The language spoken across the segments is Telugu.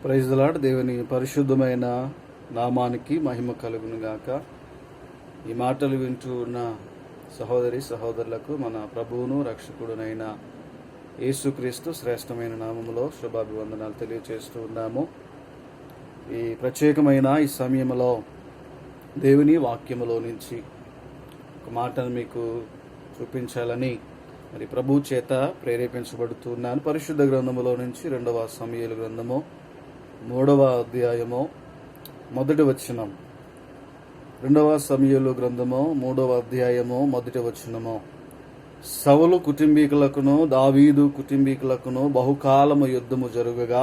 Praise the lord. దేవుని పరిశుద్ధమైన నామానికి మహిమ కలుగును గాక. ఈ మాటలు వింటూ ఉన్న సహోదరి సహోదరులకు మన ప్రభువును రక్షకుడునైన యేసుక్రీస్తు శ్రేష్టమైన నామములో శుభాభివందనాలు తెలియజేస్తూ ఉన్నాము. ఈ ప్రత్యేకమైన ఈ సమయంలో దేవుని వాక్యములో నుంచి ఒక మాటను మీకు చూపించాలని మరి ప్రభు చేత ప్రేరేపించబడుతున్నాను. పరిశుద్ధ గ్రంథములో నుంచి 2వ సమూయేలు గ్రంథము 3వ అధ్యాయము 1వ వచనం. 2వ సమూయేలు గ్రంథము 3వ అధ్యాయము 1వ వచనము. సౌలు కుటుంబీకులకును దావీదు కుటుంబీకులకును బహుకాలము యుద్ధము జరుగుగా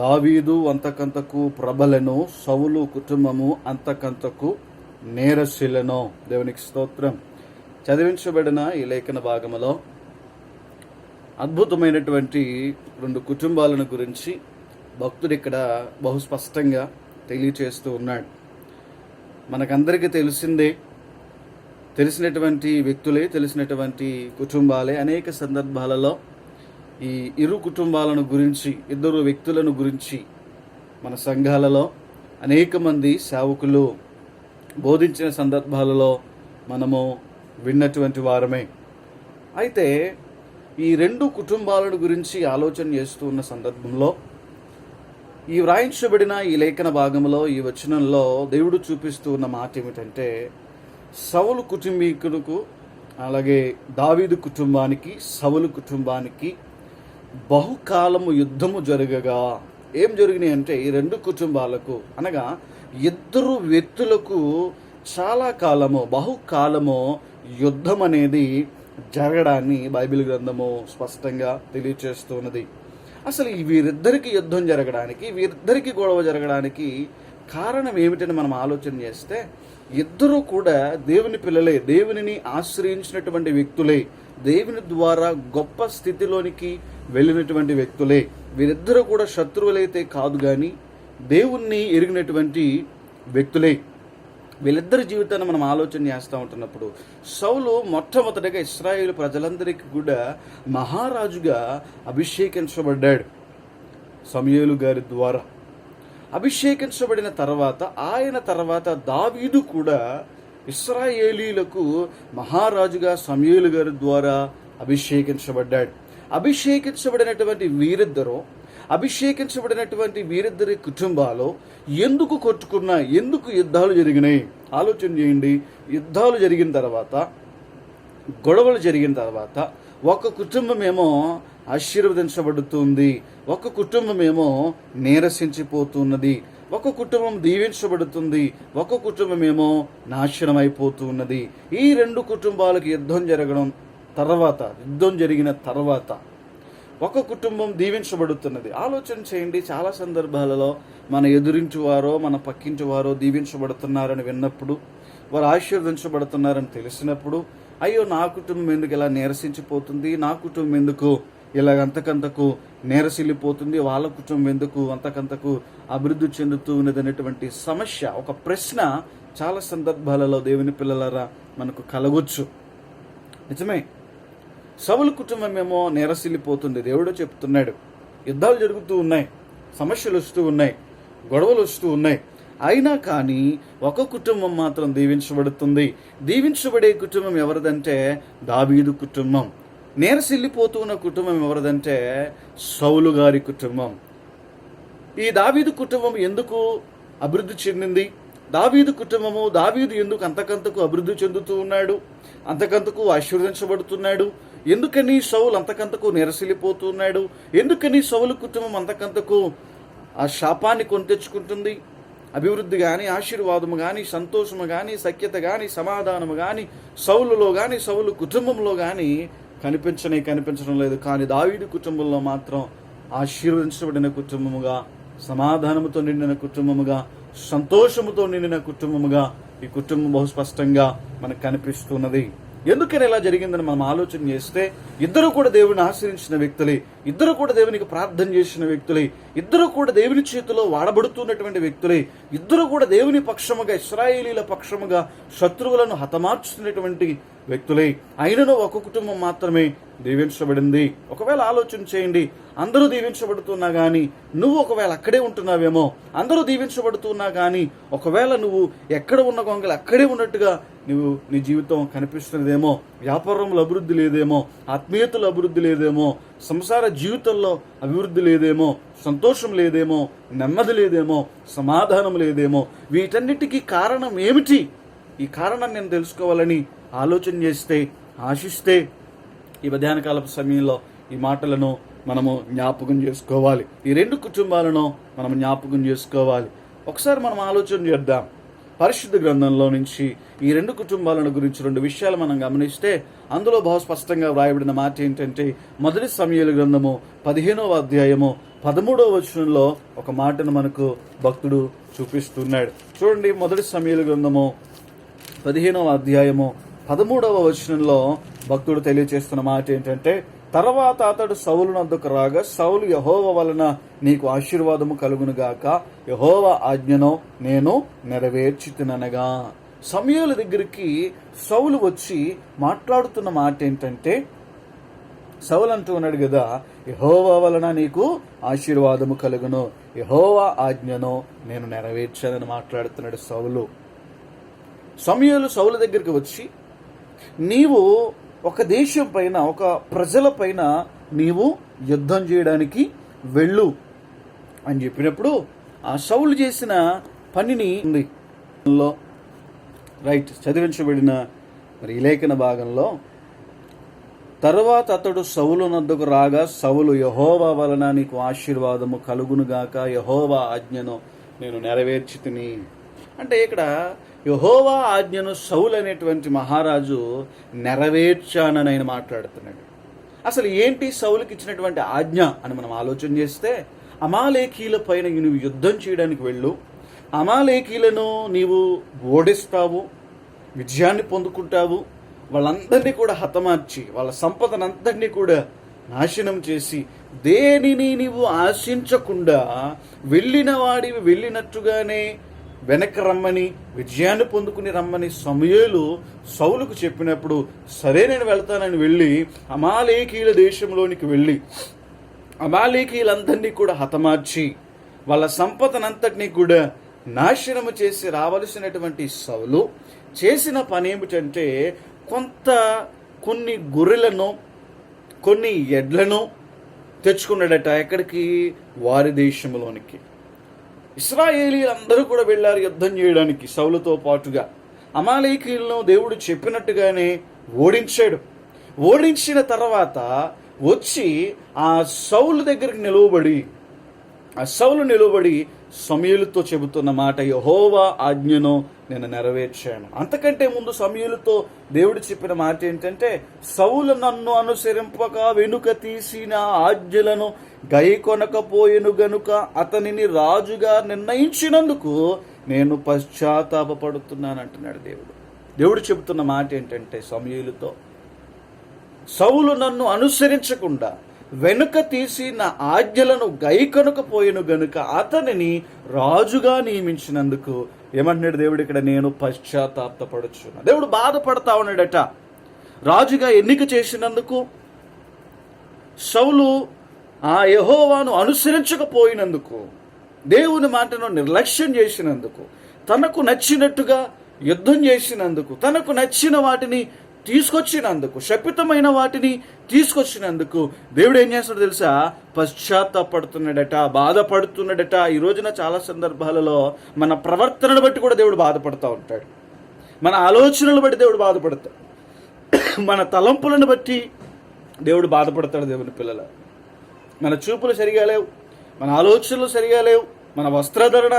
దావీదు అంతకంతకు ప్రబలెను, సౌలు కుటుంబము అంతకంతకు నేరశీలెను. దేవునికి స్తోత్రం. చదివించబడిన ఈ లేఖన భాగములో అద్భుతమైనటువంటి 2 కుటుంబాలను గురించి భక్తుడు ఇక్కడ బహు స్పష్టంగా తెలియచేస్తూ ఉన్నాడు. మనకందరికీ తెలిసినటువంటి వ్యక్తులే, తెలిసినటువంటి కుటుంబాలే. అనేక సందర్భాలలో ఈ ఇరు కుటుంబాలను గురించి, 2 వ్యక్తులను గురించి మన సంఘాలలో అనేక మంది సేవకులు బోధించిన సందర్భాలలో మనము విన్నటువంటి వారమే. అయితే ఈ 2 కుటుంబాలను గురించి ఆలోచన చేస్తూ ఉన్న సందర్భంలో ఈ వ్రాయించబడిన ఈ లేఖన భాగంలో, ఈ వచనంలో దేవుడు చూపిస్తూ ఉన్న మాట ఏమిటంటే, సౌలు కుటుంబీకులకు అలాగే దావీదు కుటుంబానికి, సౌలు కుటుంబానికి బహుకాలము యుద్ధము జరగగా ఏం జరిగినాయి అంటే, ఈ 2 కుటుంబాలకు అనగా 2 వ్యక్తులకు చాలా కాలము, బహుకాలము యుద్ధం అనేది జరగడాన్ని బైబిల్ గ్రంథము స్పష్టంగా తెలియచేస్తున్నది. అసలు వీరిద్దరికి యుద్ధం జరగడానికి, వీరిద్దరికి గొడవ జరగడానికి కారణం ఏమిటని మనం ఆలోచన చేస్తే, 2 కూడా దేవుని పిల్లలే, దేవునిని ఆశ్రయించినటువంటి వ్యక్తులే, దేవుని ద్వారా గొప్ప స్థితిలోనికి వెళ్ళినటువంటి వ్యక్తులే. వీరిద్దరూ కూడా శత్రువులైతే కాదు కానీ దేవుణ్ణి ఎరిగినటువంటి వ్యక్తులే. వీళ్ళిద్దరి జీవితాన్ని మనం ఆలోచన చేస్తూ ఉంటున్నప్పుడు, సౌలు మొట్టమొదటిగా ఇశ్రాయేలు ప్రజలందరికీ కూడా మహారాజుగా అభిషేకించబడ్డాడు. సమూయేలు గారి ద్వారా అభిషేకించబడిన తర్వాత, ఆయన తర్వాత దావీదు కూడా ఇశ్రాయేలీలకు మహారాజుగా సమూయేలు గారి ద్వారా అభిషేకించబడ్డాడు. అభిషేకించబడినటువంటి వీరిద్దరి కుటుంబాలు ఎందుకు కొట్టుకున్నా, ఎందుకు యుద్ధాలు జరిగినాయి ఆలోచన చేయండి. యుద్ధాలు జరిగిన తర్వాత, గొడవలు జరిగిన తర్వాత ఒక కుటుంబమేమో ఆశీర్వదించబడుతుంది, ఒక కుటుంబమేమో నీరసించిపోతున్నది, ఒక కుటుంబం దీవించబడుతుంది, ఒక కుటుంబమేమో నాశనం అయిపోతున్నది. ఈ 2 కుటుంబాలకు యుద్ధం జరిగిన తర్వాత ఒక కుటుంబం దీవించబడుతున్నది. ఆలోచన చేయండి. చాలా సందర్భాలలో మన ఎదురింటి వారో, మన పక్కింటి వారో దీవించబడుతున్నారని విన్నప్పుడు, వారు ఆశీర్వదించబడుతున్నారని తెలిసినప్పుడు, అయ్యో నా కుటుంబం ఎందుకు ఇలా నీరసించిపోతుంది, నా కుటుంబం ఎందుకు ఇలా అంతకంతకు నీరసిల్లిపోతుంది, వాళ్ళ కుటుంబం ఎందుకు అంతకంతకు అభివృద్ధి చెందుతూ ఉన్నది అనేటువంటి సమస్య, ఒక ప్రశ్న చాలా సందర్భాలలో దేవుని పిల్లలారా మనకు కలగొచ్చు. నిజమే, సౌలు కుటుంబం ఏమో నీరసిల్లిపోతుంది. దేవుడు చెప్తున్నాడు, యుద్ధాలు జరుగుతూ ఉన్నాయి, సమస్యలు వస్తూ ఉన్నాయి, గొడవలు వస్తూ ఉన్నాయి. అయినా కానీ ఒక కుటుంబం మాత్రం దీవించబడుతుంది. దీవించబడే కుటుంబం ఎవరిదంటే దావీదు కుటుంబం. నీరసిల్లిపోతూ ఉన్న కుటుంబం ఎవరిదంటే సౌలు గారి కుటుంబం. ఈ దావీదు కుటుంబం ఎందుకు అభివృద్ధి చెందింది? దావీదు కుటుంబము, దావీదు ఎందుకు అంతకంతకు అభివృద్ధి చెందుతూ ఉన్నాడు, అంతకంతకు ఆశీర్వదించబడుతున్నాడు? ఎందుకని సౌలు అంతకంతకు నిరసిల్లిపోతున్నాడు? ఎందుకని సౌలు కుటుంబం అంతకంతకు ఆ శాపాన్ని కొని తెచ్చుకుంటుంది? అభివృద్ధి కానీ, ఆశీర్వాదము కానీ, సంతోషము కానీ, సఖ్యత కానీ, సమాధానము కానీ సౌలులో కానీ, సౌలు కుటుంబంలో కానీ కనిపించడం లేదు. కానీ దావీదు కుటుంబంలో మాత్రం ఆశీర్వదించబడిన కుటుంబముగా, సమాధానముతో నిండిన కుటుంబముగా, సంతోషముతో నిండిన కుటుంబముగా ఈ కుటుంబం బహు స్పష్టంగా మనకు కనిపిస్తున్నది. ఎందుకని ఇలా జరిగిందని మనం ఆలోచన చేస్తే ఇద్దరు కూడా దేవుని ఆశ్రయించిన వ్యక్తులే, ఇద్దరు కూడా దేవునికి ప్రార్థన చేసిన వ్యక్తులే, ఇద్దరు కూడా దేవుని చేతిలో వాడబడుతున్నటువంటి వ్యక్తులే, ఇద్దరు కూడా దేవుని పక్షముగా, ఇశ్రాయేలీల పక్షముగా శత్రువులను హతమార్చుతున్నటువంటి వ్యక్తులే. అయినను ఒక కుటుంబం మాత్రమే దీవించబడింది. ఒకవేళ ఆలోచన చేయండి, అందరూ దీవించబడుతున్నా కానీ నువ్వు ఒకవేళ అక్కడే ఉంటున్నావేమో, అందరూ దీవించబడుతున్నా కానీ ఒకవేళ నువ్వు ఎక్కడ ఉన్న గొంగలు అక్కడే ఉన్నట్టుగా నువ్వు నీ జీవితం కనిపిస్తున్నదేమో, వ్యాపారంలో అభివృద్ధి లేదేమో, ఆత్మీయతలో అభివృద్ధి లేదేమో, సంసార జీవితంలో అభివృద్ధి లేదేమో, సంతోషం లేదేమో, నెమ్మది లేదేమో, సమాధానం లేదేమో. వీటన్నిటికీ కారణం ఏమిటి? ఈ కారణాన్ని నేను తెలుసుకోవాలని ఆలోచన చేస్తే, ఆశిస్తే ఈ మధ్యాహ్నకాలపు సమయంలో ఈ మాటలను మనము జ్ఞాపకం చేసుకోవాలి. ఈ రెండు కుటుంబాలను మనం జ్ఞాపకం చేసుకోవాలి. ఒకసారి మనం ఆలోచన చేద్దాం. పరిశుద్ధ గ్రంథంలో నుంచి ఈ రెండు కుటుంబాలను గురించి రెండు విషయాలు మనం గమనిస్తే అందులో బహు స్పష్టంగా వ్రాయబడిన మాట ఏంటంటే, మొదటి సమూయేలు గ్రంథము 15వ అధ్యాయము 13వ వచనంలో ఒక మాటను మనకు భక్తుడు చూపిస్తున్నాడు. చూడండి, మొదటి సమూయేలు గ్రంథము 15వ అధ్యాయము 13వ వచనంలో భక్తుడు తెలియచేస్తున్న మాట ఏంటంటే, తర్వాత అతడు సౌలు నద్దకు రాగా, సౌలు యెహోవా వలన నీకు ఆశీర్వాదము కలుగునుగాక, యెహోవా ఆజ్ఞను నేను నెరవేర్చితిననగా. సమూయేలు దగ్గరికి సౌలు వచ్చి మాట్లాడుతున్న మాట ఏంటంటే, సౌలు అంటూ ఉన్నాడు కదా, యెహోవా వలన నీకు ఆశీర్వాదము కలుగును, యెహోవా ఆజ్ఞను నేను నెరవేర్చానని మాట్లాడుతున్నాడు సౌలు. సమూయేలు సౌలు దగ్గరికి వచ్చి, నీవు ఒక దేశం పైన, ఒక ప్రజల పైన నీవు యుద్ధం చేయడానికి వెళ్ళు అని చెప్పినప్పుడు ఆ సౌలు చేసిన పనిని రైట్ చదివించబడిన మరి ఈ లేఖన భాగంలో, తర్వాత అతడు సౌలు నద్దకు రాగా, సౌలు యెహోవా వలన నీకు ఆశీర్వాదము కలుగునుగాక, యెహోవా ఆజ్ఞను నేను నెరవేర్చితిని. అంటే ఇక్కడ యెహోవా ఆజ్ఞను సౌలు అనేటువంటి మహారాజు నెరవేర్చానని ఆయన మాట్లాడుతున్నాడు. అసలు ఏంటి సౌలుకి ఇచ్చినటువంటి ఆజ్ఞ అని మనం ఆలోచన చేస్తే, అమాలేకీల పైన నువ్వు యుద్ధం చేయడానికి వెళ్ళు, అమాలేకీలను నీవు ఓడిస్తావు, విజయాన్ని పొందుకుంటావు, వాళ్ళందరినీ కూడా హతమార్చి వాళ్ళ సంపదనంతటినీ కూడా నాశనం చేసి దేనిని నీవు ఆశించకుండా వెళ్ళిన వాడివి వెళ్ళినట్టుగానే వెనక్కి రమ్మని, విజయాన్ని పొందుకుని రమ్మని సమూయేలు సౌలుకు చెప్పినప్పుడు, సరే నేను వెళ్తానని వెళ్ళి అమాలేకీల దేశంలోనికి వెళ్ళి అమాలేకీలందరినీ కూడా హతమార్చి వాళ్ళ సంపదనంతటినీ కూడా నాశనము చేసి రావలసినటువంటి సౌలు చేసిన పని ఏమిటంటే, కొన్ని గొర్రెలను, కొన్ని ఎడ్లను తెచ్చుకున్నాడట. ఎక్కడికి? వారి దేశంలోనికి. ఇశ్రాయేలీలందరూ కూడా వెళ్ళారు యుద్ధం చేయడానికి సౌలుతో పాటుగా. అమాలేకీలను దేవుడు చెప్పినట్టుగానే ఓడించాడు. ఓడించిన తర్వాత వచ్చి ఆ సౌలు దగ్గరికి నిలువబడి సమూయేలుతో చెబుతున్న మాట, యెహోవా ఆజ్ఞను నేను నెరవేర్చాను. అంతకంటే ముందు సమూయేలుతో దేవుడు చెప్పిన మాట ఏంటంటే, సౌలు నన్ను అనుసరింపక వెనుక తీసిన ఆజ్ఞలను గైకొనకపోయెను గనుక అతనిని రాజుగా నిర్ణయించినందుకు నేను పశ్చాత్తాపపడుతున్నాను అంటున్నాడు దేవుడు. దేవుడు చెబుతున్న మాట ఏంటంటే సమూయేలుతో, సౌలు నన్ను అనుసరించకుండా వెనుక తీసి నా ఆజ్ఞలను గైకొనకపోయెను గనుక అతనిని రాజుగా నియమించినందుకు ఏమంటున్నాడు దేవుడు ఇక్కడ? నేను పశ్చాత్తాపపడుచున్నా. దేవుడు బాధపడతా ఉన్నాడట. రాజుగా ఎన్నిక చేసినందుకు, సౌలు ఆ యెహోవాను అనుసరించకపోయినందుకు, దేవుని మాటను నిర్లక్ష్యం చేసినందుకు, తనకు నచ్చినట్టుగా యుద్ధం చేసినందుకు, తనకు నచ్చిన వాటిని తీసుకొచ్చినందుకు, శపితమైన వాటిని తీసుకొచ్చినందుకు దేవుడు ఏం చేస్తాడో తెలుసా? పశ్చాత్తాపడుతున్నాడట, బాధపడుతున్నాడట. ఈ రోజున చాలా సందర్భాలలో మన ప్రవర్తనను బట్టి కూడా దేవుడు బాధపడుతూ ఉంటాడు. మన ఆలోచనలు బట్టి దేవుడు బాధపడతాడు. మన తలంపులను బట్టి దేవుడు బాధపడతాడు. దేవుని పిల్లల, మన చూపులు సరిగా లేవు, మన ఆలోచనలు సరిగా లేవు, మన వస్త్రధరణ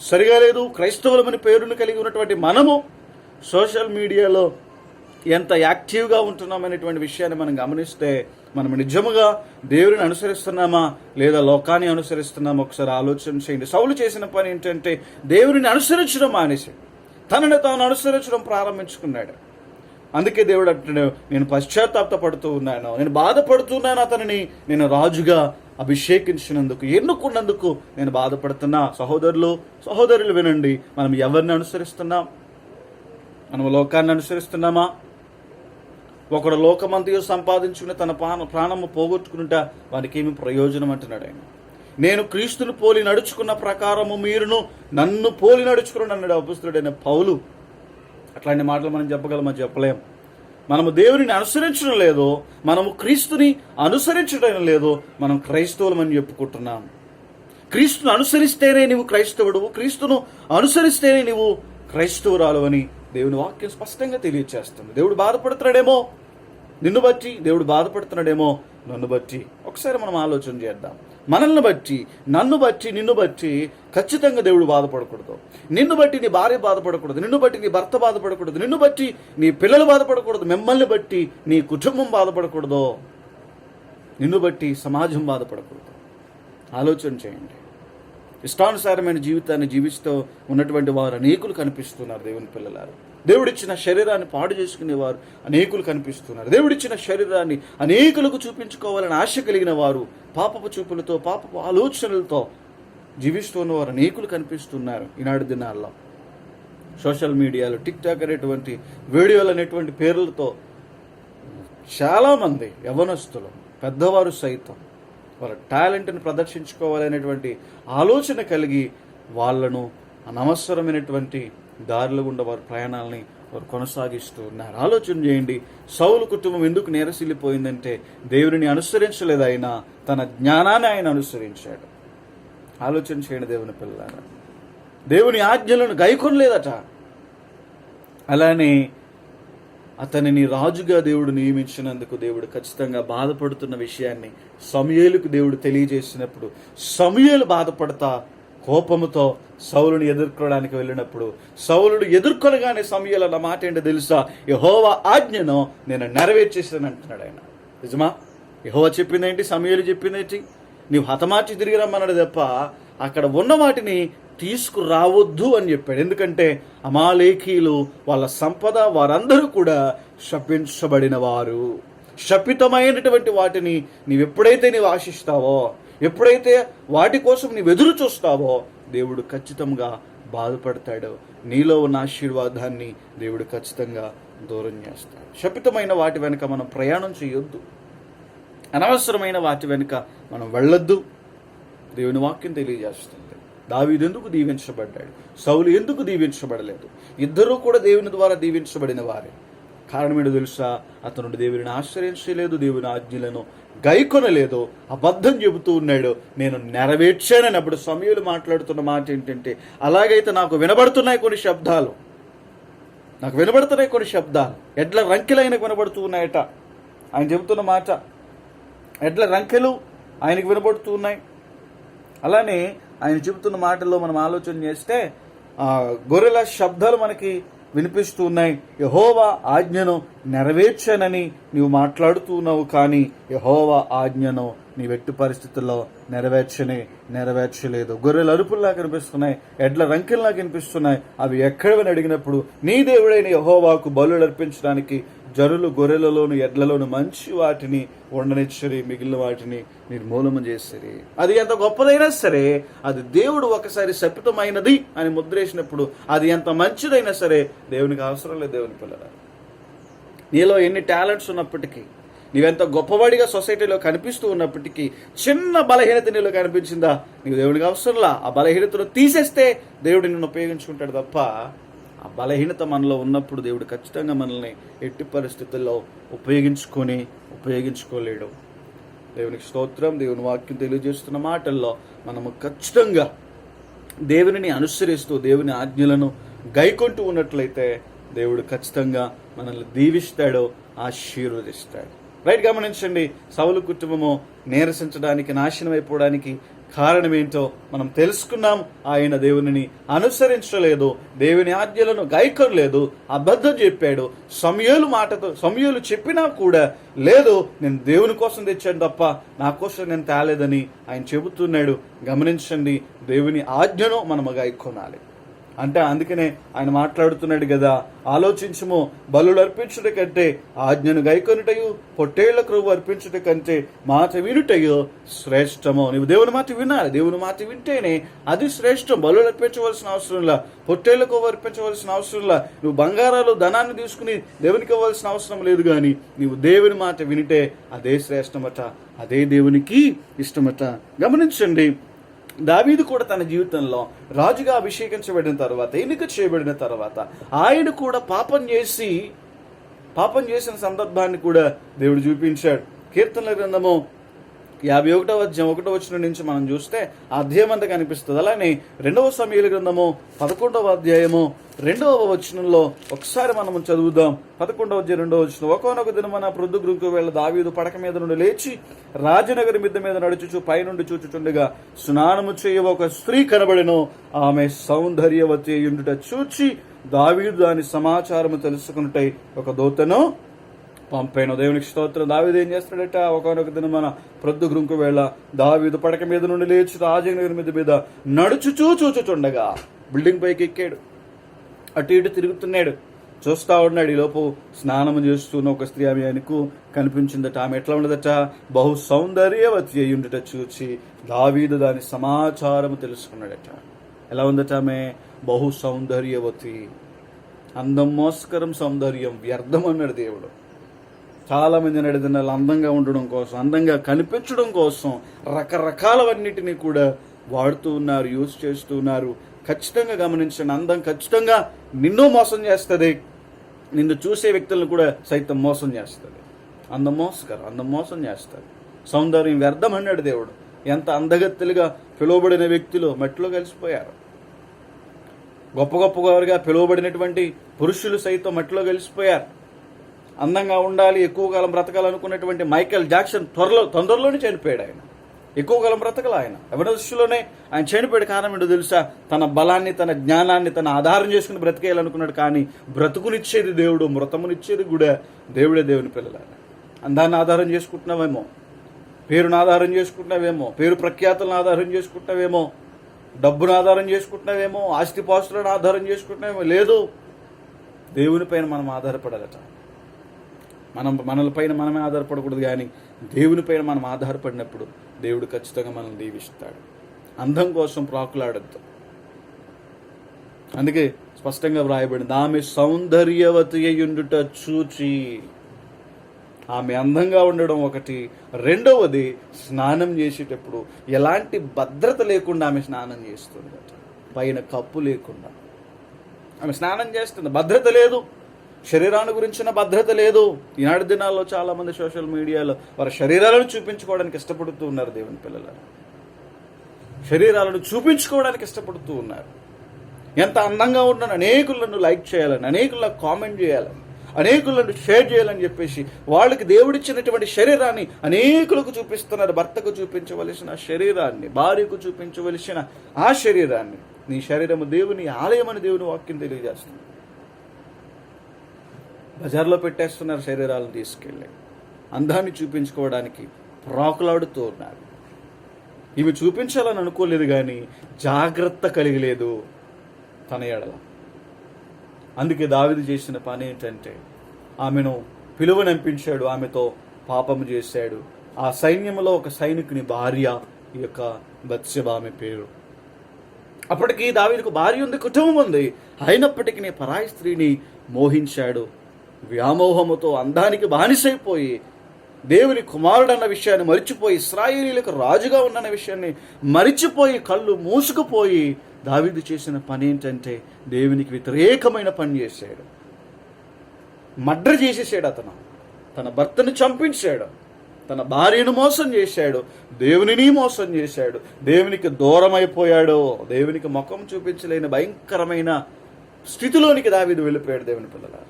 సరిగా లేదు. క్రైస్తవులమని పేరును కలిగి ఉన్నటువంటి మనము సోషల్ మీడియాలో ఎంత యాక్టివ్గా ఉంటున్నామనేటువంటి విషయాన్ని మనం గమనిస్తే, మనం నిజముగా దేవుడిని అనుసరిస్తున్నామా లేదా లోకాన్ని అనుసరిస్తున్నామా ఒకసారి ఆలోచన చేయండి. సౌలు చేసిన పని ఏంటంటే దేవుడిని అనుసరించడం మానేసి తనను తాను అనుసరించడం ప్రారంభించుకున్నాడు. అందుకే దేవుడు అంటున్నాడు, నేను పశ్చాత్తాపడుతూ ఉన్నాను, నేను బాధపడుతున్నాను, అతనిని నేను రాజుగా అభిషేకించినందుకు, ఎన్నుకున్నందుకు నేను బాధపడుతున్నా. సహోదరులు వినండి, మనం ఎవరిని అనుసరిస్తున్నాం? మనం లోకాన్ని అనుసరిస్తున్నామా? ఒకడు లోకమంతయు సంపాదించుకుని తన ప్రాణము పోగొట్టుకుంటా వానికి ఏమి ప్రయోజనం అంటున్నాడు ఆయన. నేను క్రీస్తును పోలి నడుచుకున్న ప్రకారము మీరును నన్ను పోలి నడుచుకుని అన్నాడు అపొస్తలుడైన పౌలు. అట్లాంటి మాటలు మనం చెప్పగలమా? చెప్పలేం. మనము దేవుని అనుసరించడం లేదో, మనము క్రీస్తుని అనుసరించడం లేదో మనం క్రైస్తవులమని చెప్పుకుంటున్నాం. క్రీస్తును అనుసరిస్తేనే నీవు క్రైస్తవుడు, క్రీస్తును అనుసరిస్తేనే నీవు క్రైస్తవురాలు అని దేవుని వాక్యం స్పష్టంగా తెలియచేస్తుంది. దేవుడు బాధపడుతున్నాడేమో నిన్ను బట్టి, దేవుడు బాధపడుతున్నాడేమో నన్ను బట్టి. ఒకసారి మనం ఆలోచన చేద్దాం. మనల్ని బట్టి, నన్ను బట్టి, నిన్ను బట్టి ఖచ్చితంగా దేవుడు బాధపడకూడదు. నిన్ను బట్టి నీ భార్య బాధపడకూడదు, నిన్ను బట్టి నీ భర్త బాధపడకూడదు, నిన్ను బట్టి నీ పిల్లలు బాధపడకూడదు, మిమ్మల్ని బట్టి నీ కుటుంబం బాధపడకూడదు, నిన్ను బట్టి సమాజం బాధపడకూడదు. ఆలోచన చేయండి. ఇష్టానుసారమైన జీవితాన్ని జీవిస్తూ ఉన్నటువంటి వారు అనేకులు కనిపిస్తున్నారు. దేవుని పిల్లలారు, దేవుడిచ్చిన శరీరాన్ని పాడు చేసుకునేవారు అనేకులు కనిపిస్తున్నారు. దేవుడిచ్చిన శరీరాన్ని అనేకులకు చూపించుకోవాలని ఆశ కలిగిన వారు పాపపు చూపులతో, పాపపు ఆలోచనలతో జీవిస్తున్న వారు అనేకులు కనిపిస్తున్నారు. ఈనాడు దినాల్లో సోషల్ మీడియాలో టిక్ టాక్ అనేటువంటి వీడియోలు అనేటువంటి పేర్లతో చాలామంది యవ్వనస్తులు, పెద్దవారు సైతం వాళ్ళ టాలెంట్ని ప్రదర్శించుకోవాలనేటువంటి ఆలోచన కలిగి వాళ్ళను అనవసరమైనటువంటి దారులు గుండా వారి ప్రయాణాలని వారు కొనసాగిస్తూ ఉన్నారు. ఆలోచన చేయండి. సౌలు కుటుంబం ఎందుకు నేరసిల్లిపోయిందంటే దేవుని అనుసరించలేదు, ఆయన తన జ్ఞానాన్ని ఆయన అనుసరించాడు. ఆలోచన చేయండి దేవుని పిల్లలారా. దేవుని ఆజ్ఞలను గైకొనలేదట. అలానే అతనిని రాజుగా దేవుడు నియమించినందుకు దేవుడు ఖచ్చితంగా బాధపడుతున్న విషయాన్ని సమూయేలుకు దేవుడు తెలియజేసినప్పుడు సమూయేలు బాధపడతా కోపముతో సౌలుని ఎదుర్కోవడానికి వెళ్ళినప్పుడు సౌలుడు ఎదుర్కొనగానే సమూయేలు అన్న మాట ఏంటో తెలుసా? యెహోవా ఆజ్ఞను నేను నెరవేర్చేసాను అంటున్నాడు ఆయన. నిజమా? యెహోవా చెప్పిందేంటి? సమూయేలు చెప్పిందేంటి? నీవు హతమార్చి తిరిగి రమ్మన్నాడు తప్ప అక్కడ ఉన్న వాటిని తీసుకురావద్దు అని చెప్పాడు. ఎందుకంటే అమాలేకీలు వాళ్ళ సంపద వారందరూ కూడా శపించబడిన వారు. శపితమైనటువంటి వాటిని నీవెప్పుడైతే నీవు ఆశిస్తావో, ఎప్పుడైతే వాటి కోసం నీవు ఎదురు చూస్తావో దేవుడు ఖచ్చితంగా బాధపడతాడు. నీలో ఉన్న ఆశీర్వాదాన్ని దేవుడు ఖచ్చితంగా దూరం చేస్తాడు. శపితమైన వాటి వెనుక మనం ప్రయాణం చేయొద్దు, అనవసరమైన వాటి వెనుక మనం వెళ్ళొద్దు. దేవుని వాక్యం తెలియజేస్తుంది. దావీదు ఎందుకు దీవించబడ్డాడు, సౌలు ఎందుకు దీవించబడలేదు? ఇద్దరూ కూడా దేవుని ద్వారా దీవించబడిన వారే. కారణం ఏంటో తెలుసా? అతను దేవుని ఆశ్రయించలేదు, దేవుని ఆజ్ఞలను గైకొనలేదు, అబద్ధం చెబుతూ ఉన్నాడు. నేను నెరవేర్చానని. అప్పుడు సమూయేలు మాట్లాడుతున్న మాట ఏంటంటే, అలాగైతే నాకు వినబడుతున్నాయి కొన్ని శబ్దాలు, ఎడ్ల రంకెలు ఆయనకు వినబడుతూ ఉన్నాయట. ఆయన చెబుతున్న మాట ఎడ్ల రంకెలు ఆయనకు వినబడుతూ ఉన్నాయి. అలానే ఆయన చెబుతున్న మాటల్లో మనం ఆలోచన చేస్తే గొర్రెల శబ్దాలు మనకి వినిపిస్తూ ఉన్నాయి. యెహోవా ఆజ్ఞను నెరవేర్చానని నీవు మాట్లాడుతూ ఉన్నావు, కానీ యెహోవా ఆజ్ఞను నీవెట్టి పరిస్థితుల్లో నెరవేర్చలేదు. గొర్రెల అరుపుల్లా కనిపిస్తున్నాయి, ఎడ్ల రంకెల్లా కనిపిస్తున్నాయి. అవి ఎక్కడవని అడిగినప్పుడు నీ దేవుడైన యెహోవాకు బలులు అర్పించడానికి జనులు గొర్రెలలోను ఎడ్లలోను మంచి వాటిని ఉండనిచ్చరి, మిగిలిన వాటిని నిర్మూలన చేసిరి. అది ఎంత గొప్పదైనా సరే, అది దేవుడు ఒకసారి శపితమైనది అని ముద్రేసినప్పుడు అది ఎంత మంచిదైనా సరే దేవునికి అవసరం లేదు. దేవుని పిల్లలు, నీలో ఎన్ని టాలెంట్స్ ఉన్నప్పటికీ, నీవెంత గొప్పవాడిగా సొసైటీలో కనిపిస్తూ ఉన్నప్పటికీ చిన్న బలహీనత నీలో కనిపించిందా, నీకు దేవునికి అవసరంలా. ఆ బలహీనతను తీసేస్తే దేవుడు నిన్ను ఉపయోగించుకుంటాడు తప్ప, ఆ బలహీనత మనలో ఉన్నప్పుడు దేవుడు ఖచ్చితంగా మనల్ని ఎట్టి పరిస్థితుల్లో ఉపయోగించుకోలేడు. దేవునికి స్తోత్రం. దేవుని వాక్యం తెలియజేస్తున్న మాటల్లో మనము ఖచ్చితంగా దేవునిని అనుసరిస్తూ దేవుని ఆజ్ఞలను గైకొంటూ ఉన్నట్లయితే దేవుడు ఖచ్చితంగా మనల్ని దీవిస్తాడు, ఆశీర్వదిస్తాడు. రైట్, గమనించండి. సౌలు కుటుంబము నీరసించడానికి, నాశనం అయిపోవడానికి కారణం ఏంటో మనం తెలుసుకున్నాం. ఆయన దేవునిని అనుసరించలేదు, దేవుని ఆజ్ఞలను గైకొనలేదు, అబద్ధం చెప్పాడు. సమూయేలు చెప్పినా కూడా లేదు, నేను దేవుని కోసం తెచ్చాను తప్ప నా కోసం నేను తేలేదని ఆయన చెబుతున్నాడు. గమనించండి, దేవుని ఆజ్ఞను మనము గైకొనాలి. అంటే అందుకనే ఆయన మాట్లాడుతున్నాడు కదా, ఆలోచించము, బలులు అర్పించుట కంటే ఆజ్ఞను గైకొనుటయు పొట్టేళ్ల క్రొవ్వు అర్పించుట కంటే మాట వినుటయు శ్రేష్టము. నువ్వు దేవుని మాట వినాలి. దేవుని మాట వింటేనే అది శ్రేష్టం. బలులు అర్పించవలసిన అవసరంలా, పొట్టేళ్ల క్రొవ్వు అర్పించవలసిన అవసరంలా, నువ్వు బంగారాలు ధనాన్ని తీసుకుని దేవునికి ఇవ్వాల్సిన అవసరం లేదు. కానీ నీవు దేవుని మాట వినిటే అదే శ్రేష్టమట, అదే దేవునికి ఇష్టమట. గమనించండి, దావీదు కూడా తన జీవితంలో రాజుగా అభిషేకించబడిన తర్వాత, ఎన్నిక చేయబడిన తర్వాత ఆయన కూడా పాపం చేసిన సందర్భాన్ని కూడా దేవుడు చూపించాడు. కీర్తనల గ్రంథము 51వ అధ్యాయం 1వ వచనం నుంచి మనం చూస్తే ఆ అధ్యాయం అంతా కనిపిస్తుంది. అలానే 2వ సమూయేలు గ్రంథము 11వ అధ్యాయము 2వ వచనంలో ఒకసారి మనం చదువుదాం. 11వ అధ్యాయం 2వ వచనం. ఒకనొక దినమున ప్రొద్దుగుంకు వేళ దావీదు పడక మీద నుండి లేచి రాజనగరి మిద్దె మీద నడుచుచు పైనుండి చూచుచుండగా స్నానము చేయ ఒక స్త్రీ కనబడెను. ఆమె సౌందర్యవతి అయ్యుండుట చూచి దావీదు దాని సమాచారము తెలుసుకున్నటై ఒక దూతను పంపాను. దేవునికి స్తోత్రం. దావీదు ఏం చేస్తాడట, ఒకనొక దినమున ప్రొద్దుగుంకు వేళ దావీదు పడక మీద నుండి లేచి రాజనగరి మిద్దె మీద చూచుచుండగా బిల్డింగ్ పైకి ఎక్కాడు. అటు ఇటు తిరుగుతున్నాడు, చూస్తా ఉన్నాడు. ఈలోపు స్నానము చేస్తున్న ఒక స్త్రీ ఆమె ఆయనకు కనిపించిందట. ఆమె ఎట్లా ఉండదట, బహు సౌందర్యవతి అయ్యుండుట చూచి దావీదు దాని సమాచారము తెలుసుకున్నాడట. ఎలా ఉందట ఆమె? బహు సౌందర్యవతి. అందం మోస్కరం, సౌందర్యం వ్యర్థం అన్నాడు దేవుడు. చాలా మంది నడిదినాలు అందంగా ఉండడం కోసం, అందంగా కనిపించడం కోసం రకరకాలవన్నిటినీ కూడా వాడుతూ ఉన్నారు, యూజ్ చేస్తూ ఉన్నారు. ఖచ్చితంగా గమనించండి, అందం ఖచ్చితంగా నిన్ను మోసం చేస్తుంది, నిన్ను చూసే వ్యక్తులను కూడా సైతం మోసం చేస్తుంది. అందం మోసం చేస్తుంది. సౌందర్యం వ్యర్థం అన్నాడు దేవుడు. ఎంత అందగత్తెలుగా పిలువబడిన వ్యక్తులు మట్టిలో కలిసిపోయారు. గొప్ప గొప్పగా పిలువబడినటువంటి పురుషులు సైతం మట్టిలో కలిసిపోయారు. అందంగా ఉండాలి, ఎక్కువ కాలం బ్రతకాలనుకున్నటువంటి మైకేల్ జాక్సన్ తొందరలోనే చనిపోయాడు. ఆయన ఎక్కువ కాలం బ్రతకల. ఆయన ఎవరి దృష్టిలోనే ఆయన చనిపోయాడు. కారణం ఏంటో తెలుసా? తన బలాన్ని, తన జ్ఞానాన్ని తన ఆధారం చేసుకుని బ్రతికేయాలనుకున్నాడు. కానీ బ్రతుకునిచ్చేది దేవుడు, మృతమునిచ్చేది కూడా దేవుడే. దేవుని పిల్లల అందాన్ని ఆధారం చేసుకుంటున్నావేమో, పేరును ఆధారం చేసుకుంటున్నావేమో, పేరు ప్రఖ్యాతులను ఆధారం చేసుకుంటున్నావేమో, డబ్బును ఆధారం చేసుకుంటున్నావేమో, ఆస్తిపాస్తులను ఆధారం చేసుకుంటున్నావేమో. లేదు, దేవుని పైన మనం ఆధారపడాలట. మనల పైన మనమే ఆధారపడకూడదు, కానీ దేవుని పైన మనం ఆధారపడినప్పుడు దేవుడు ఖచ్చితంగా మనల్ని దీవిస్తాడు. అందం కోసం ప్రాకులాడద్దు. అందుకే స్పష్టంగా వ్రాయబడింది, ఆమె సౌందర్యవతి అయ్యుండుట చూచి. ఆమె అందంగా ఉండడం ఒకటి, రెండవది స్నానం చేసేటప్పుడు ఎలాంటి భద్రత లేకుండా ఆమె స్నానం చేస్తుంది. పైన కప్పు లేకుండా ఆమె స్నానం చేస్తుంది. భద్రత లేదు, శరీరాన్ని గురించిన భద్రత లేదు. ఈనాటి దినాల్లో చాలా మంది సోషల్ మీడియాలో వారి శరీరాలను చూపించుకోవడానికి ఇష్టపడుతూ ఉన్నారు. దేవుని పిల్లలు శరీరాలను చూపించుకోవడానికి ఇష్టపడుతూ ఉన్నారు. ఎంత అందంగా ఉన్నాను, అనేకులను లైక్ చేయాలని, అనేకులను కామెంట్ చేయాలని, అనేకులను షేర్ చేయాలని చెప్పేసి వాళ్ళకి దేవుడిచ్చినటువంటి శరీరాన్ని అనేకులకు చూపిస్తున్నారు. భర్తకు చూపించవలసిన శరీరాన్ని, భార్యకు చూపించవలసిన ఆ శరీరాన్ని, నీ శరీరము దేవుని ఆలయం అని దేవుని వాక్యం తెలియజేస్తుంది. బజార్లో పెట్టేస్తున్నారు శరీరాలను తీసుకెళ్ళి, అందాన్ని చూపించుకోవడానికి ప్రాకులాడుతూ ఉన్నారు. ఇవి చూపించాలని అనుకోలేదు, కానీ జాగ్రత్త కలిగలేదు తన ఎడల. అందుకే దావీదు చేసిన పని ఏంటంటే ఆమెను పిలువనంపించాడు, ఆమెతో పాపము చేశాడు. ఆ సైన్యంలో ఒక సైనికుని భార్య ఈ యొక్క బత్షెబ ఆమె పేరు. అప్పటికి దావీదుకు భార్య ఉంది, కుటుంబం ఉంది. అయినప్పటికీ పరాయి స్త్రీని మోహించాడు. వ్యామోహముతో అందానికి బానిసైపోయి దేవుని కుమారుడు అన్న విషయాన్ని మరిచిపోయి, ఇశ్రాయేలీయులకు రాజుగా ఉన్న విషయాన్ని మరిచిపోయి, కళ్ళు మూసుకుపోయి దావీదు చేసిన పని ఏంటంటే దేవునికి వ్యతిరేకమైన పని చేశాడు. మర్డర్ చేసేసాడు. అతను తన భర్తను చంపించాడు, తన భార్యను మోసం చేశాడు, దేవునిని మోసం చేశాడు, దేవునికి దూరం అయిపోయాడు. దేవునికి ముఖం చూపించలేని భయంకరమైన స్థితిలోనికి దావీదు వెళ్ళిపోయాడు. దేవుని పిల్లలారా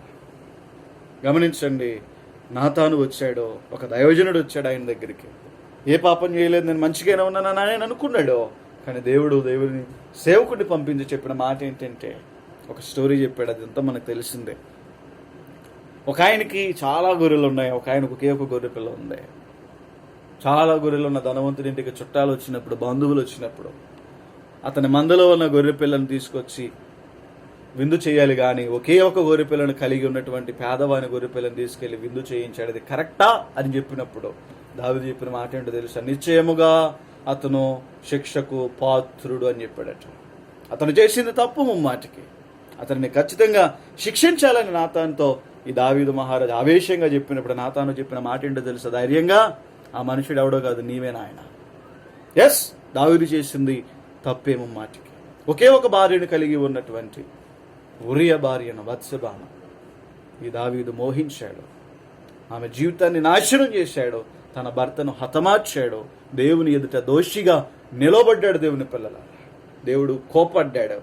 గమనించండి, నాతాను వచ్చాడు, ఒక దైవజనుడు వచ్చాడు ఆయన దగ్గరికి. ఏ పాపం చేయలేదు, నేను మంచిగానే ఉన్నానని ఆయన అనుకున్నాడు. కానీ దేవుని సేవకుడిని పంపించి చెప్పిన మాట ఏంటంటే, ఒక స్టోరీ చెప్పాడు. అదంతా మనకు తెలిసిందే. ఒక ఆయనకి చాలా గొర్రెలు ఉన్నాయి, ఒక ఆయనకు ఒకే ఒక గొర్రె పిల్ల ఉంది. చాలా గొర్రెలు ఉన్న ధనవంతుడి ఇంటికి చుట్టాలు వచ్చినప్పుడు, బంధువులు వచ్చినప్పుడు అతని మందలో ఉన్న గొర్రె పిల్లను తీసుకొచ్చి విందు చేయాలి కానీ ఒకే ఒక గొర్రెపిల్లను కలిగి ఉన్నటువంటి పేదవాని గొర్రెపిల్లను తీసుకెళ్లి విందు చేయించాడు, అది కరెక్టా అని చెప్పినప్పుడు దావీదు చెప్పిన మాట ఏంటో తెలుసా? నిశ్చయముగా అతను శిక్షకు పాత్రుడు అని చెప్పాడట. అతను చేసింది తప్పు ముమ్మాటికి, అతన్ని ఖచ్చితంగా శిక్షించాలని నాతానుతో ఈ దావీదు మహారాజు ఆవేశంగా చెప్పినప్పుడు నాతాను చెప్పిన మాట ఏంటో తెలుసా? ధైర్యంగా, ఆ మనుషుడు ఎవడో కాదు, నీవే నాయన. ఎస్, దావీదు చేసింది తప్పే ముమ్మాటికి. ఒకే ఒక భార్యను కలిగి ఉన్నటువంటి ఉరియా భార్యను వత్సెబాను ఈ దావీదు మోహించాడు, ఆమె జీవితాన్ని నాశనం చేశాడు, తన భర్తను హతమార్చాడు, దేవుని ఎదుట దోషిగా నిలబడ్డాడు. దేవుని పిల్లల, దేవుడు కోపడ్డాడు,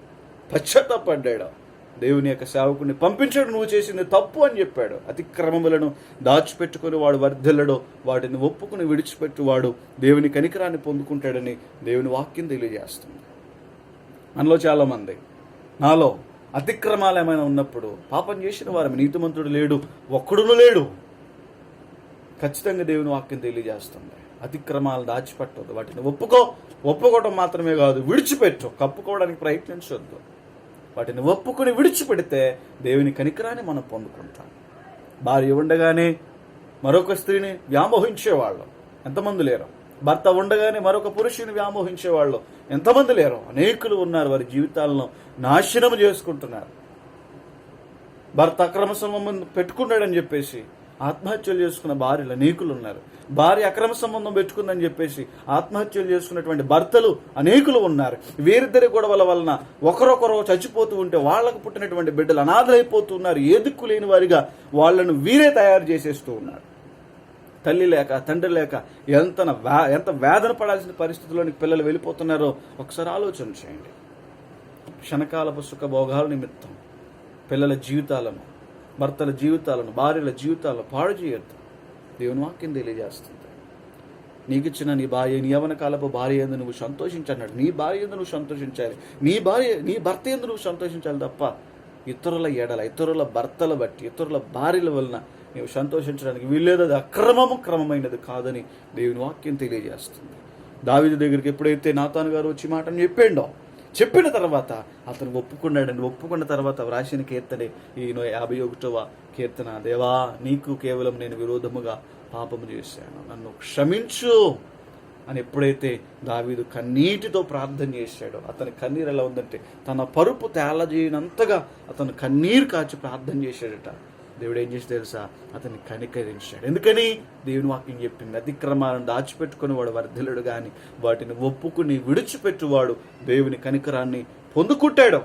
పశ్చాత్తాపడ్డాడు, దేవుని యొక్క సేవకుని పంపించాడు, నువ్వు చేసింది తప్పు అని చెప్పాడు. అతిక్రమములను దాచిపెట్టుకుని వాడు వర్ధిల్లడు, వాటిని ఒప్పుకుని విడిచిపెట్టి వాడు దేవుని కనికరాన్ని పొందుకుంటాడని దేవుని వాక్యం తెలియజేస్తుంది. మనలో చాలామంది, నాలో అతిక్రమాలు ఏమైనా ఉన్నప్పుడు, పాపం చేసిన వారు నీతిమంతుడు లేడు, ఒక్కడును లేడు, ఖచ్చితంగా దేవుని వాక్యం తెలియజేస్తుంది. అతిక్రమాలు దాచిపెట్టవద్దు, వాటిని ఒప్పుకోవడం మాత్రమే కాదు, విడిచిపెట్టు. కప్పుకోవడానికి ప్రయత్నించొద్దు, వాటిని ఒప్పుకొని విడిచిపెడితే దేవుని కనికరాన్ని మనం పొందుకుంటాం. భార్య ఉండగానే మరొక స్త్రీని వ్యామోహించేవాళ్ళు ఎంతమంది లేరు? భర్త ఉండగానే మరొక పురుషుని వ్యామోహించేవాళ్ళు ఎంతమంది లేరు? అనేకులు ఉన్నారు, వారి జీవితాలను నాశనం చేసుకుంటున్నారు. భర్త అక్రమ సంబంధం పెట్టుకున్నాడని చెప్పేసి ఆత్మహత్యలు చేసుకున్న భార్యలు అనేకులు ఉన్నారు. భార్య అక్రమ సంబంధం పెట్టుకుందని చెప్పేసి ఆత్మహత్యలు చేసుకున్నటువంటి భర్తలు అనేకులు ఉన్నారు. వీరిద్దరి గొడవల వలన ఒకరొకరు చచ్చిపోతూ ఉంటే వాళ్లకు పుట్టినటువంటి బిడ్డలు అనాథలైపోతున్నారు. ఏ దిక్కు లేని వారిగా వాళ్లను వీరే తయారు చేసేస్తూ ఉన్నారు. తల్లి లేక తండ్రి లేక ఎంత వేదన పడాల్సిన పరిస్థితుల్లోనికి పిల్లలు వెళ్ళిపోతున్నారో ఒకసారి ఆలోచన చేయండి. క్షణకాలపు సుఖ భోగాల నిమిత్తం పిల్లల జీవితాలను, భర్తల జీవితాలను, భార్యల జీవితాలను పాడు చేయొద్దు. దేవుని వాక్యం తెలియజేస్తుంది. నీకు ఇచ్చిన నీ యవ్వన కాలపు భార్య యందు నువ్వు సంతోషించన్నాడు. నీ భార్య యందు నువ్వు సంతోషించాలి, నీ భర్త యందు నువ్వు సంతోషించాలి తప్ప ఇతరుల ఎడల, ఇతరుల భర్తల బట్టి, ఇతరుల భార్యల వలన నీవు సంతోషించడానికి వీల్లేదు. అది క్రమమైనది కాదని దేవుని వాక్యం తెలియజేస్తుంది. దావీదు దగ్గరికి ఎప్పుడైతే నాతాను గారు వచ్చి మాటను చెప్పిన తర్వాత అతను ఒప్పుకున్న తర్వాత వ్రాసిన కీర్తనే ఈ 51వ కీర్తన. దేవా, నీకు కేవలం నేను విరోధముగా పాపము చేశాను, నన్ను క్షమించు అని ఎప్పుడైతే దావీదు కన్నీటితో ప్రార్థన చేశాడో, అతని కన్నీరు ఎలా ఉందంటే తన పరుపు తేలజేయనంతగా అతను కన్నీరు కాచి ప్రార్థన చేశాడట. దేవుడు ఏం చేసి తెలుసా? అతన్ని కనికరించాడు. ఎందుకని? దేవుని వాక్యం చెప్పింది, అతిక్రమాలను దాచిపెట్టుకుని వాడు వర్ధిల్లుడు కానీ వాటిని ఒప్పుకుని విడిచిపెట్టువాడు దేవుని కనికరాన్ని పొందుకుంటాడు.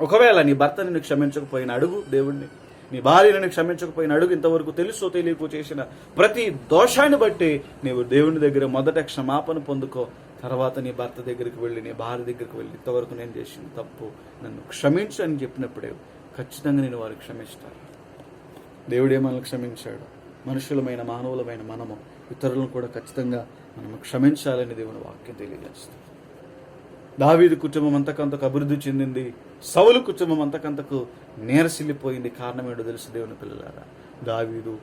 ఒకవేళ నీ భర్త నిన్ను క్షమించకపోయిన అడుగు దేవుణ్ణి, నీ భార్య నిన్ను క్షమించకపోయిన అడుగు. ఇంతవరకు తెలుసో తెలియకో చేసిన ప్రతి దోషాన్ని బట్టి నీవు దేవుని దగ్గర మొదట క్షమాపణ పొందుకో. తర్వాత నీ భర్త దగ్గరికి వెళ్ళి, నీ భార్య దగ్గరికి వెళ్ళి, ఇంతవరకు నేను చేసిన తప్పు, నన్ను క్షమించు అని చెప్పినప్పుడే ఖచ్చితంగా నేను వారు క్షమిస్తారు. దేవుడే మనల్ని క్షమించాడు. మనుషులమైన, మానవులమైన మనము ఇతరులను కూడా ఖచ్చితంగా మనము క్షమించాలని దేవుని వాక్యం తెలియజేస్తుంది. దావీదు కుటుంబం అంతకంతకు అభివృద్ధి చెందింది, సౌలు కుటుంబం అంతకంతకు నీరసిల్లిపోయింది. కారణం ఏంటో తెలుసు దేవుని పిల్లలారా? దావీదు